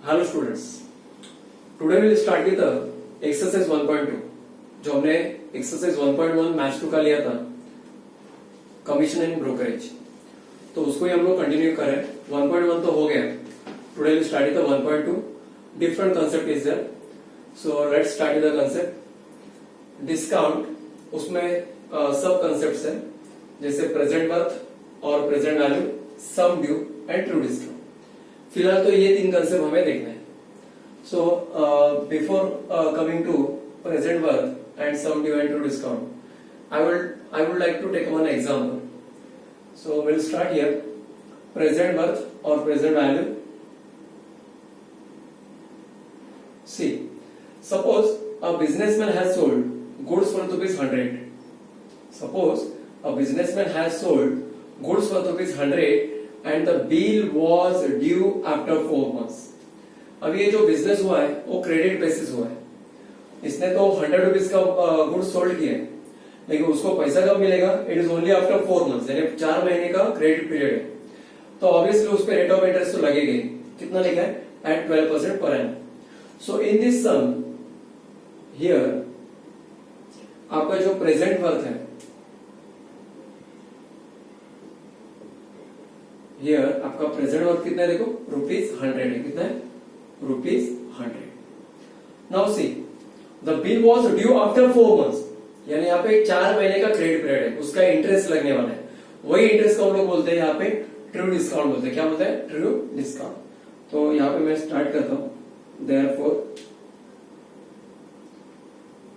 Hello students, today will start with exercise 1.2 जो हमने exercise 1.1 maths 2 का लिया था, कमीशन एंड ब्रोकरेज। तो उसको ही हम लोग कंटिन्यू करें। 1.1 तो हो गया, today will start with 1.2। Different concept is there, so let's start with the concept discount. उसमें सब कंसेप्ट्स है, जैसे प्रेजेंट वर्थ और present value, sum due and true discount. फिलहाल तो ये तीन कंसेप्ट हमें देखना है। So before coming to present worth and sum due and true discount, I would like to take one example. So we'll start here. Present worth or present value. See, suppose a businessman has sold goods worth ₹100. Suppose a businessman has sold goods worth ₹100 and the bill was due after 4 months. अब ये जो business हुआ है वो credit basis हुआ है। इसने तो ₹100 का गुड्स सोल्ड किया है, लेकिन उसको पैसा कब मिलेगा? It is only after 4 months, यानी 4 महीने का क्रेडिट पीरियड है। तो ऑब्वियसली उस पर रेट ऑफ इंटरेस्ट तो लगेगा। कितना लिखा है? At 12% per annum. So in this sum here आपका जो प्रेजेंट वर्थ है, हियर आपका प्रेजेंट वर्थ कितना है? देखो ₹100 है। कितना है? ₹100। Now see the bill was due after 4 months, यानी यहाँ पे 4 महीने का क्रेडिट पीरियड है, उसका इंटरेस्ट लगने वाला है। वही इंटरेस्ट को हम लोग बोलते हैं यहाँ पे ट्रू डिस्काउंट बोलते हैं। क्या बोलते हैं? True discount. तो यहाँ पे मैं स्टार्ट करता हूं। Therefore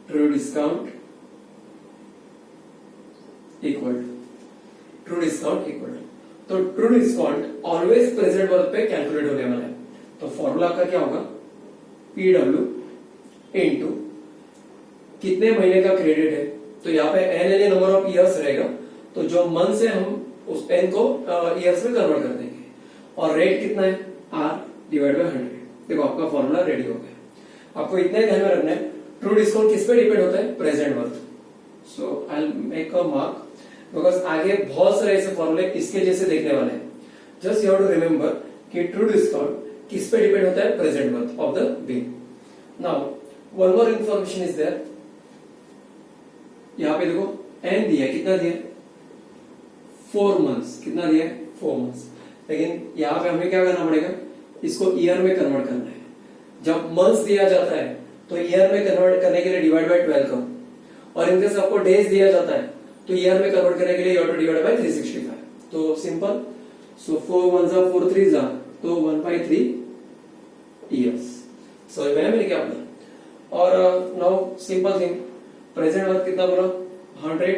true discount equal true discount equal to true discount always present worth पे कैलकुलेट होने वाला है। तो फॉर्मूला आपका क्या होगा? PW इनटू कितने महीने का क्रेडिट है, तो यहाँ पे n n number of years रहेगा, तो जो मंथ से हम उस एन को ईयर्स में कन्वर्ट कर देंगे। और रेट कितना है? R divide by 100। देखो आपका फॉर्मूला रेडी हो गया। आपको इतना ही ध्यान में रखना है, ट्रू डिस्काउंट किस पे डिपेंड होता है? Present worth. So I will make a mark, because आगे बहुत सारे ऐसे फॉर्मूले इसके जैसे देखने वाले हैं। Just you have to remember कि ट्रू डिस्काउंट किस पे डिपेंड होता है? Present worth of the bill. Now one more information is there. यहाँ पे देखो एन दिया, कितना दिया? 4 मंथ्स। कितना दिया? 4 मंथ्स। लेकिन यहाँ पे हमें क्या करना पड़ेगा? इसको ईयर में कन्वर्ट करना है। जब मंथ्स दिया जाता है तो ईयर में कन्वर्ट करने के लिए डिवाइड बाय 12 करो, और इनकेस आपको डेज दिया जाता है तो ईयर में कन्वर्ट करने के लिए you have to divide by 365। तो सिंपल। सो 4 1 जा 4 3 जा, तो 1/3 ईयर्स। समझ में मैंने क्या बोला? और now simple thing, present worth कितना बोला? 100।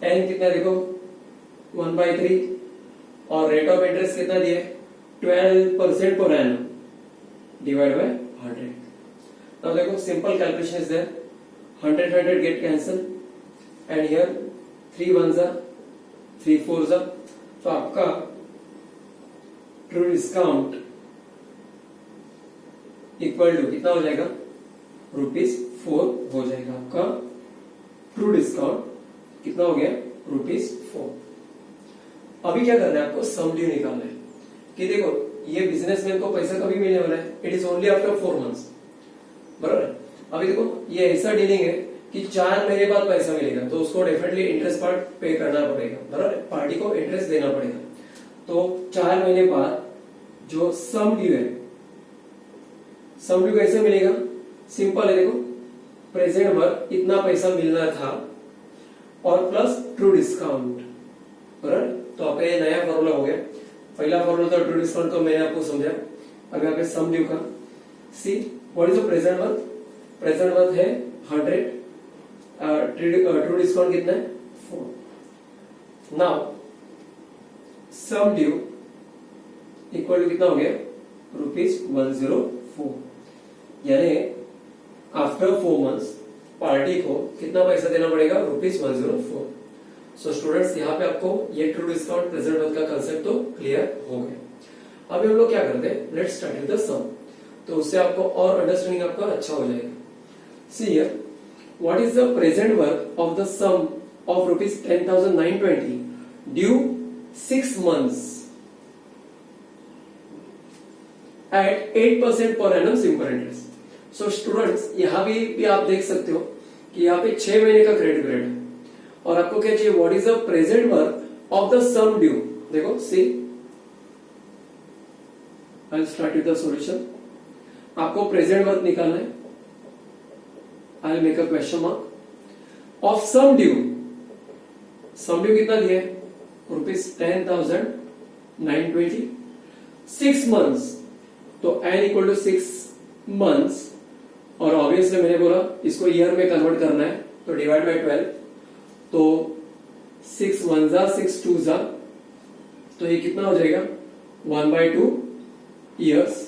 एन कितना देखो? 1/3। और रेट ऑफ इंटरेस्ट कितना दिया? 12% per annum divide by 100। Now देखो simple calculation is there. 100 get cancel and here 3 1 जा 3 4 जा, तो आपका ट्रू डिस्काउंट इक्वल टू कितना हो जाएगा? ₹4 हो जाएगा। आपका ट्रू डिस्काउंट कितना हो गया? ₹4। अभी क्या करना है आपको? सम ड्यू निकालना है कि देखो ये बिजनेसमैन को पैसा कभी मिलने वाला है? It is only after 4 months, बराबर है। अभी देखो ये ऐसा डीलिंग है कि 4 महीने बाद पैसा मिलेगा, तो उसको डेफिनेटली इंटरेस्ट पार्ट पे करना पड़ेगा, बराबर है। पार्टी को इंटरेस्ट देना पड़ेगा। तो 4 महीने बाद जो सम ड्यू है, सम ड्यू कैसे मिलेगा? सिंपल है, देखो प्रेजेंट वर्थ इतना पैसा मिलना था और प्लस ट्रू डिस्काउंट, बराबर। तो आपका ये नया फॉर्मूला हो गया। पहला फॉर्मूला था ट्रू डिस्काउंट, तो मैंने आपको समझा। अब यहाँ पे सम ड्यू का see what is the present worth? Present worth है 100, ट्रू डिस्काउंट कितना है? 4। Now sum due equal to कितना हो गया? ₹104। यानी आफ्टर 4 मंथ्स पार्टी को कितना पैसा देना पड़ेगा? ₹104। सो स्टूडेंट्स, यहाँ पे आपको ये ट्रू डिस्काउंट प्रेजेंट वर्थ का कंसेप्ट तो क्लियर हो गया। अभी हम लोग क्या करते हैं? Let's start with the sum. तो उससे आपको और अंडरस्टैंडिंग आपका अच्छा हो जाएगा। See here, what is the present worth of the sum of ₹10,920 due 6 months? at 8% per annum simple interest. So students यहां भी आप देख सकते हो कि यहाँ पे 6 महीने का क्रेडिट पीरियड है और आपको क्या चाहिए, what is the present worth of the sum due. देखो see, I start with the solution. आपको प्रेजेंट वर्थ निकालना है। I make a question mark of sum due. Sum due कितना दिया है, ₹10,920, 6 मंथ्स, तो n इक्वल टू 6 मंथ्स, और obviously मैंने बोला इसको ईयर में कन्वर्ट करना है तो डिवाइड बाय 12, तो 6 1 जा 6 2 जा, तो ये कितना हो जाएगा 1/2 years.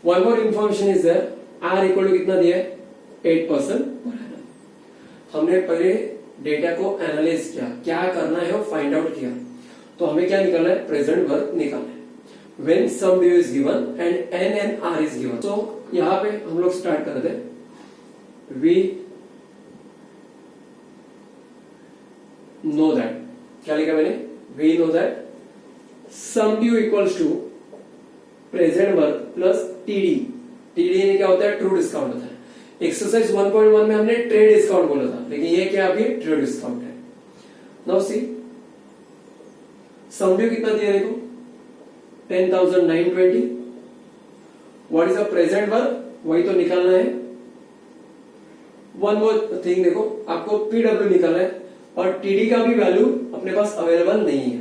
One more information is there, R equal to कितना दिया है 8%। हमने पहले डेटा को एनालाइज किया, क्या करना है वो फाइंड आउट किया, तो हमें क्या निकालना है, प्रेजेंट वर्थ निकालना है when sum due is given and n and r is given। तो यहां पे हम लोग स्टार्ट करते हैं। we know that, क्या लिखा मैंने, we know that sum due equals to present worth plus TD. TD क्या होता है, ट्रू डिस्काउंट होता है। एक्सरसाइज 1.1 में हमने ट्रेड डिस्काउंट बोला था, लेकिन ये क्या अभी ट्रेड डिस्काउंट है। नाउ सी, सम ड्यू कितना दिया देखो 10,920, what is the present worth, वही तो निकालना है। वन मोर थिंग देखो, आपको पीडब्ल्यू निकालना है और टीडी का भी वैल्यू अपने पास अवेलेबल नहीं है,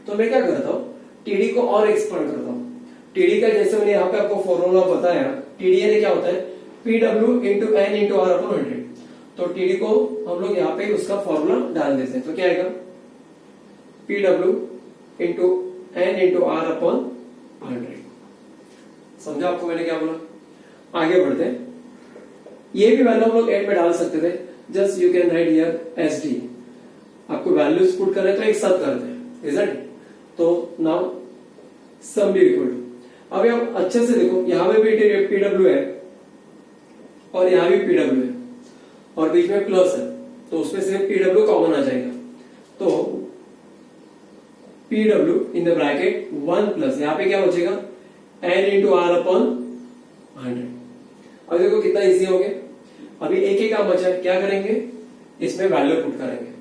तो मैं क्या करता हूं, टीडी को और एक्सपांड करता हूं। टीडी का जैसे मैंने यहाँ पे आपको फॉर्मूला बताया, टीडी क्या होता है, PW into n into R upon 100। तो टीडी को हम लोग यहाँ पे उसका फॉर्मूला डाल देते हैं, तो क्या आएगा, PW into n into R upon 100। समझा आपको मैंने क्या बोला। आगे बढ़ते हैं, ये भी वैल्यू हम लोग एंड में डाल सकते थे, just you can write here S D. आपको वैल्यूज पुट करने तो एक साथ करते हैं, इजंट। तो now sum due equal to, अभी आप अच्छे से देखो, यहां पे भी पीडब्ल्यू है और यहां भी पीडब्ल्यू है और बीच में प्लस है, तो उसमें सिर्फ पीडब्ल्यू कॉमन आ जाएगा। तो PW in the bracket 1 plus, यहां पे क्या बचेगा, एन इंटू आर अपॉन 100। अब देखो कितना इजी हो गया। अभी एक ही काम बचा है, क्या करेंगे, इसमें वैल्यू पुट करेंगे।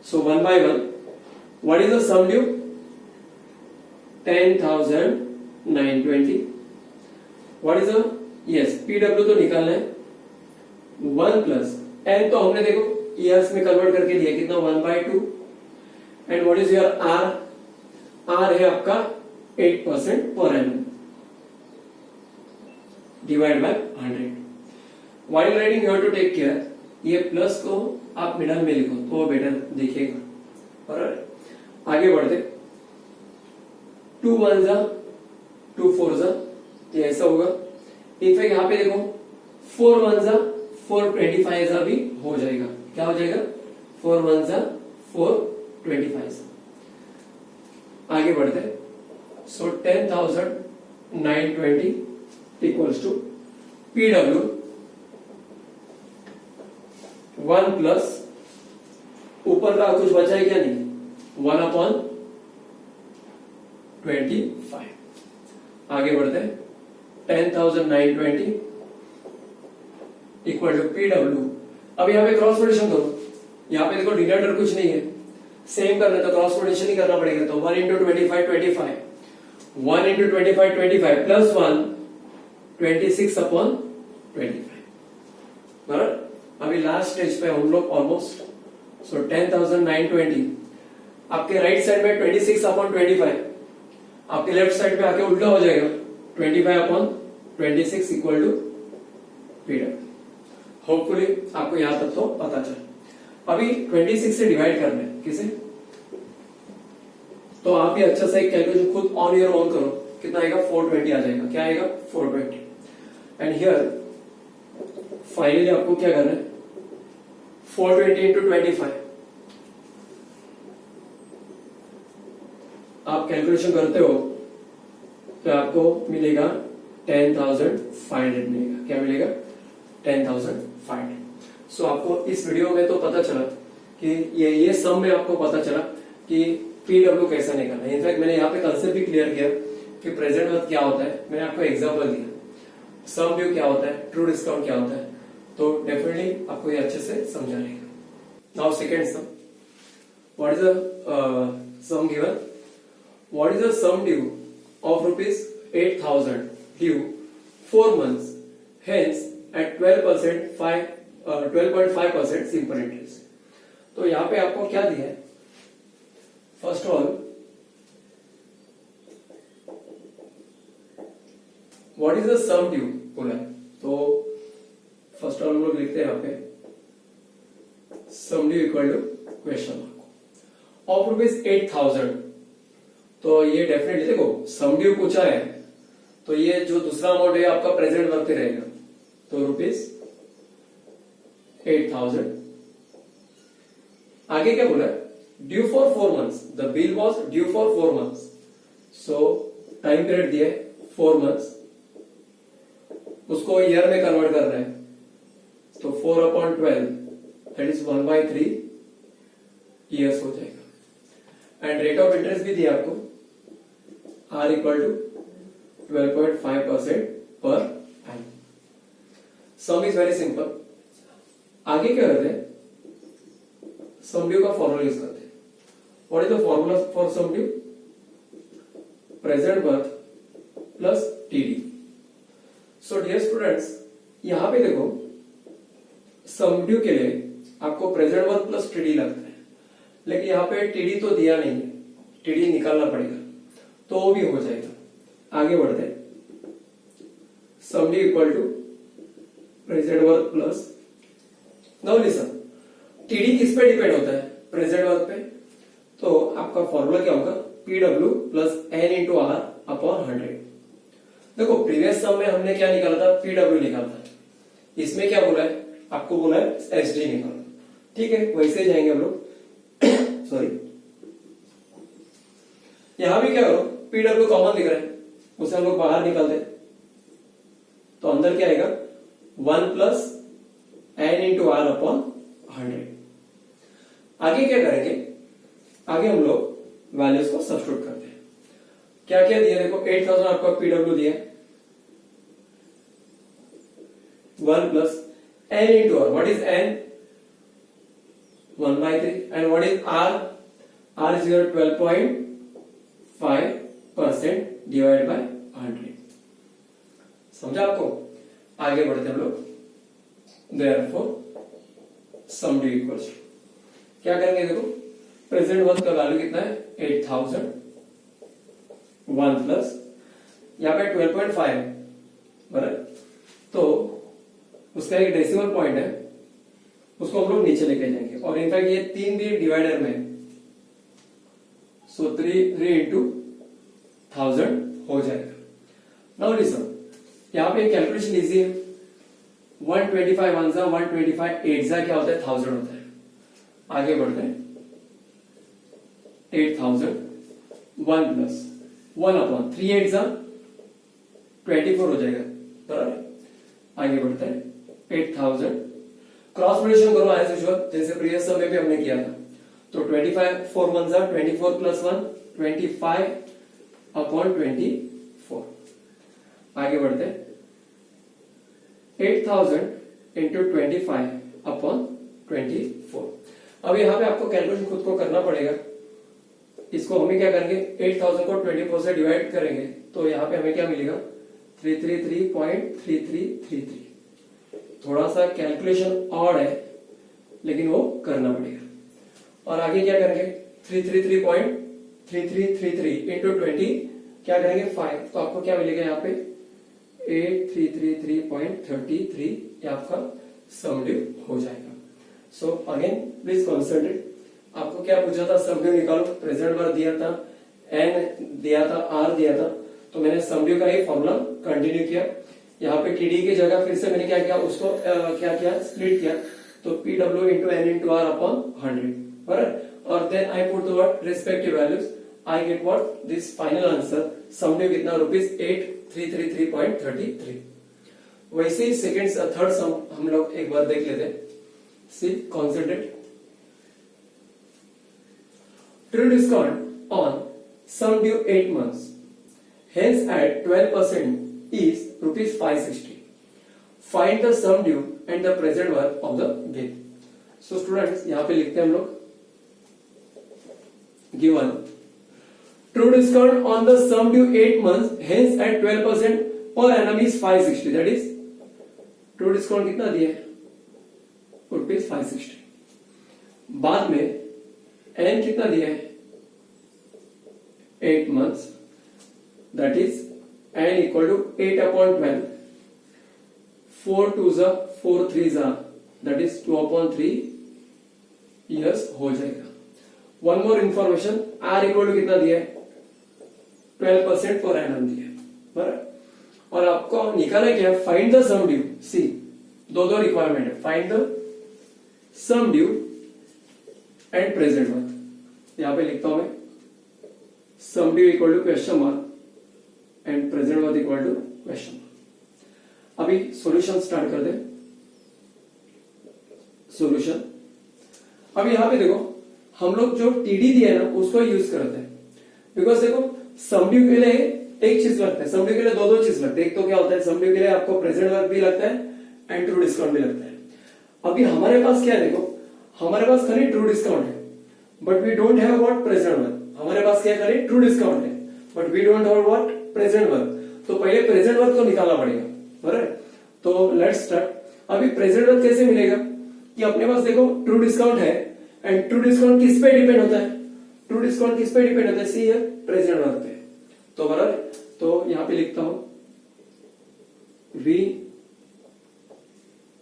So 1 by 1, what is the sum due, 10,920, what is the, yes PW तो निकालना है 1 प्लस एन, तो हमने देखो ईयर्स में कन्वर्ट करके लिया कितना 1/2, and what is your R, R है आपका 8% per annum divide by 100। While writing you have to take care, ये प्लस को आप मिडल में लिखो तो बेटर दिखेगा। और आगे बढ़ते, 2 1 जा 2 4 जा, ये ऐसा होगा। इनफैक्ट यहाँ पे देखो 4 1 जा 425 जा भी हो जाएगा, क्या हो जाएगा, 4 1 जा 425। आगे बढ़ते, सो 10,920 इक्वल्स टू पीडब्ल्यू 1 प्लस, ऊपर का कुछ बचा है क्या, नहीं, 1/25। आगे बढ़ते हैं, 10,920 इक्वल टू पीडब्ल्यू। अब यहाँ पे क्रॉस मल्टीप्लिकेशन करो, यहाँ पे देखो डिनोमिनेटर कुछ नहीं है, सेम करना है तो क्रॉस मल्टीप्लिकेशन ही करना पड़ेगा। तो 1 इंटू 25 25, 1 इंटू 25 25 प्लस 1 26 अपॉन 25। बराबर। अभी लास्ट स्टेज पे हम लोग ऑलमोस्ट। सो 10,920 आपके राइट साइड में 26 अपॉन 25, आपके लेफ्ट साइड पे आके उल्टा हो जाएगा 25 upon 26 equal to PW. Hopefully आपको यहां तक तो पता चला। अभी 26 से डिवाइड करना है किसे, तो आप ये अच्छा सा एक कैलकुलेशन खुद ऑन योर ओन करो, कितना आएगा 420 आ जाएगा। क्या आएगा 420। एंड हियर फाइनली आपको क्या करना है, 420 इंटू 25 आप कैलकुलेशन करते हो तो आपको मिलेगा 10,500 मिलेगा। क्या मिलेगा 10,500। सो आपको इस वीडियो में तो पता चला कि ये सम में आपको पता चला कि पीडब्ल्यू कैसा निकालना है। इनफैक्ट मैंने यहाँ पे कंसेप्ट भी क्लियर किया कि प्रेजेंट मंथ क्या होता है, मैंने आपको एग्जांपल दिया, सम ड्यू क्या होता है, ट्रू डिस्काउंट क्या होता है, तो डेफिनेटली आपको ये अच्छे से समझा रहेगा। Now second sum, what is the sum given, what is the sum due of rupees 8,000 due 4 months, hence at 12.5% simple interest. तो यहां पे आपको क्या दिया है, first of all what is the sum due बोला है, तो फर्स्ट ऑल हम लोग लिखते हैं यहां पे sum due equal to question mark of rupees 8,000। तो ये डेफिनेटली देखो सम ड्यू पूछा है, तो ये जो दूसरा अमाउंट है आपका प्रेजेंट वर्थ पे रहेगा, तो रुपीज 8,000। आगे क्या बोला, due for 4 months, the bill was due for 4 months, so time period दिया है 4 months, उसको ईयर में कन्वर्ट कर रहे हैं, तो 4/12 दैट इज 1/3 ईयर्स हो जाएगा। एंड रेट ऑफ इंटरेस्ट भी दिया आपको, are equal to 12.5% per annum. Sum is very simple. आगे क्या करते हैं, सम ड्यू का फॉर्मूला यूज करते हैं। What is the formula for sum due, present worth plus TD. So dear students, यहां पे देखो सम ड्यू के लिए आपको प्रेजेंट वर्थ प्लस टीडी लगता है, लेकिन यहां पे टीडी तो दिया नहीं है, टीडी निकालना पड़ेगा, तो वो भी हो जाएगा। आगे बढ़ते हैं, sum due equal to present worth plus, now listen, TD किस पे डिपेंड होता है, प्रेजेंट वर्थ पे, तो आपका फॉर्मूला क्या होगा, PW plus n into R upon 100। देखो प्रीवियस सम में हमने क्या निकाला था, पीडब्ल्यू निकाला था, इसमें क्या बोला है, आपको बोला है एसडी निकालना, ठीक है, वैसे जाएंगे हम लोग सॉरी, यहां भी क्या करो, पीडब्ल्यू कॉमन दिख रहा है, उसे हम लोग बाहर निकालते हैं, तो अंदर क्या आएगा 1 plus n into R upon 100। आगे क्या करेंगे, आगे हम लोग वैल्यूज को सब्स्टिट्यूट करते हैं। क्या क्या दिया, देखो 8,000 आपका पीडब्ल्यू दिया, 1 plus n into R, what is n, 1/3, and what is R, R is your 12.5% divide by 100। समझा आपको, आगे बढ़ते हम लोग, देयरफॉर सम ड्यू इक्वल्स, क्या करेंगे, देखो प्रेजेंट वर्थ का वैल्यू कितना है 8,000, 1 प्लस यहाँ पे 12.5 बराबर, तो उसका एक डेसिमल पॉइंट है, उसको हम लोग नीचे लेके जाएंगे, और इनफैक्ट ये 3 भी डिवाइडर में, सो 3 इंटू 1000 हो जाएगा। नाउ लिसन, यहाँ पे कैलकुलेशन इजी है, 125 1 जा 125 8 जा क्या होता है 1000 होता है। आगे बढ़ते हैं, 8000 1 प्लस 1/3 8 जा 24 हो जाएगा, बराबर। आगे बढ़ते हैं, 8000 क्रॉस मल्टीप्लिकेशन करो एज यूजुअल, जैसे प्रीवियस समय पे हमने किया था, तो 25 4 1 जा 24 प्लस 1 25/24। आगे बढ़ते हैं, 8000 इंटू 25/24। अब यहाँ पे आपको कैलकुलेशन खुद को करना पड़ेगा, इसको हमें क्या करेंगे, 8000 को 24 से डिवाइड करेंगे, तो यहाँ पे हमें क्या मिलेगा 333.3333। थोड़ा सा कैलकुलेशन ऑड है, लेकिन वो करना पड़ेगा। और आगे क्या करेंगे, 333.3333 इंटू 20 क्या करेंगे 5, तो आपको क्या मिलेगा यहाँ पे 8333.33, ये आपका सम ड्यू हो जाएगा। सो अगेन प्लीज कॉन्सेंट्रेट, आपको क्या पूछा था, सम ड्यू निकालो, प्रेजेंट वर्थ दिया था, एन दिया था, आर दिया था, तो मैंने सम ड्यू का ही फॉर्मूला कंटिन्यू किया। यहाँ पे टीडी की जगह फिर से मैंने क्या किया, उसको क्या किया, स्प्लिट किया, तो PW into n into R upon 100, बराबर। और then I put the what respective values, I get what this final answer, sum due कितना ₹8333.33। वैसे ही सेकंड थर्ड सम हम लोग एक बार देख लेते हैं। See concentrate, true discount on sum due 8 months, hence at 12% is rupees 560. Find the sum due and the present worth of the bill. So students यहाँ पे लिखते हैं हम लोग given true discount on the sum due 8 months, hence at 12% per annum is 560. That is true discount कितना दिया है? Rupees 560. बाद में n कितना दिया है? 8 months. That is n equal to 8 upon 12. 4 2s are 4 3s are. That is 2 upon 3 years हो जाएगा. One more information, r equal to कितना दिया है? 12% per annum दिया है. बराबर. और आपको निकालना क्या है? Find the sum due. सी दो रिक्वायरमेंट है. Find the sum due and present worth. यहां पे लिखता हूं मैं sum due equal to question mark and present worth equal to question mark. अभी सॉल्यूशन स्टार्ट कर दे. सॉल्यूशन अभी यहां पे देखो हम लोग जो टीडी दिया है ना उसको यूज करते हैं. बिकॉज देखो सम ड्यू के लिए एक चीज लगता है, सम ड्यू के लिए दो चीज लगते हैं. एक तो क्या होता है, सम ड्यू के लिए आपको प्रेजेंट वर्थ भी लगता है एंड ट्रू डिस्काउंट भी लगता है. अभी हमारे पास क्या है, देखो हमारे पास खाली ट्रू डिस्काउंट है but we don't have what present worth. हमारे पास क्या खाली ट्रू डिस्काउंट है but we don't have what present worth. तो पहले प्रेजेंट वर्थ को निकालना पड़ेगा. बराबर. तो लेट्स स्टार्ट. अभी प्रेजेंट वर्थ कैसे मिलेगा कि अपने पास देखो ट्रू डिस्काउंट है एंड ट्रू डिस्काउंट किस पे डिपेंड होता है? ट्रू डिस्काउंट किस पे डिपेंड होता है? सी है प्रेजेंट वर्थ पे. तो बराबर. तो यहां पे लिखता हूं we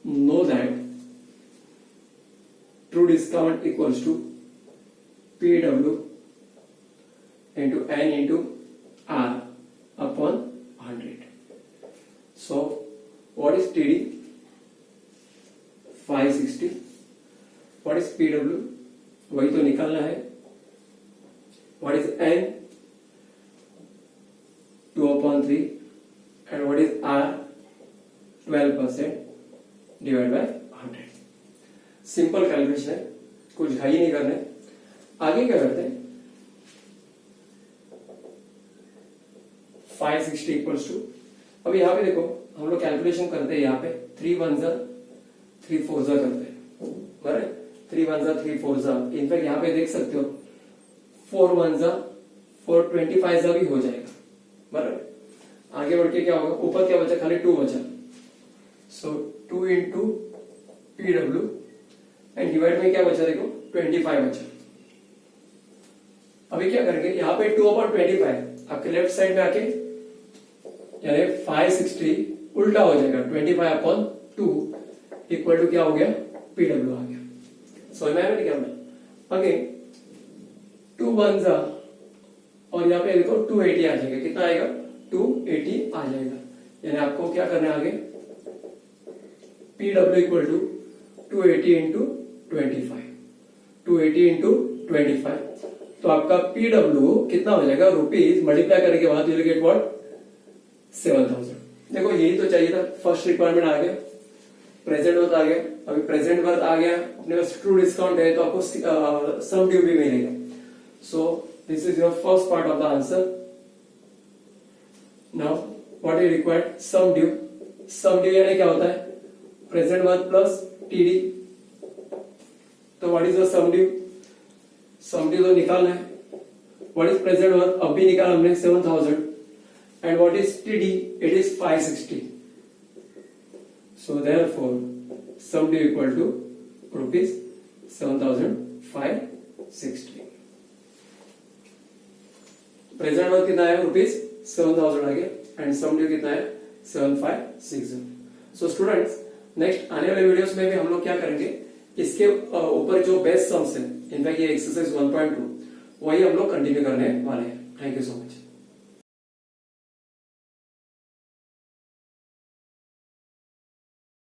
know that true discount equals to PW into n into R upon 100. So what is TD? 560. What is PW? वही तो निकालना है. What is n? 2 upon 3. And what is R? 12% divided by 100. Simple calculation है, कुछ घाई नहीं करना है. आगे क्या करते हैं? 560 इक्वल्स टू, अब यहाँ पे देखो हम लोग कैलकुलेशन करते हैं. यहाँ पे 3 1s 3 4s करते हैं. बराबर. 3 1s 3 4s. इनफैक्ट यहाँ पे देख सकते हो 4 1s 4 25s भी हो जाएगा. बराबर. आगे बढ़ के क्या होगा? ऊपर क्या बचा? खाली 2 बचा. सो 2 इंटू PW एंड डिवाइड में क्या बचा? देखो 25 बचा. अभी क्या करेंगे? यहाँ पे 2 upon 25 आपके लेफ्ट साइड में आके यानी 560 उल्टा हो जाएगा. 25 upon 2 इक्वल टू क्या हो गया? PW आ गया. समझ में आया क्या? अगेन 2 1s और यहाँ पे देखो 280 आ जाएगा. कितना आएगा? 280 आ जाएगा. यानी आपको क्या करना है आगे? PW equal to 280 into 25. 280 into 25. तो आपका PW कितना हो जाएगा? रुपीज मल्टीप्लाई करने के बाद यू विल गेट व्हाट? 7000. देखो यही तो चाहिए था. फर्स्ट रिक्वायरमेंट आ गया, प्रेजेंट वर्थ आ गया. अभी प्रेजेंट वर्थ आ गया, अपने पास ट्रू डिस्काउंट है तो आपको सम ड्यू भी मिलेगा. So this is your first part of the answer. Now what is required? Sum due. Sum due यानी क्या होता है? Present worth plus TD. तो what is the sum due? Sum due तो निकालना है. What is present worth? अब भी निकाला हमने 7000. And what is TD? It is 560. So therefore sum due equal to rupees 7560. Present worth कितना है? रुपीज 7000 आ गया एंड सम ड्यू कितना है? 7560. सो स्टूडेंट्स नेक्स्ट आने वाले वीडियोस में भी हम लोग क्या करेंगे? इसके ऊपर जो बेस्ट सम्स है, इनफैक्ट ये एक्सरसाइज 1.2 वही हम लोग कंटिन्यू करने वाले हैं. Thank you so much.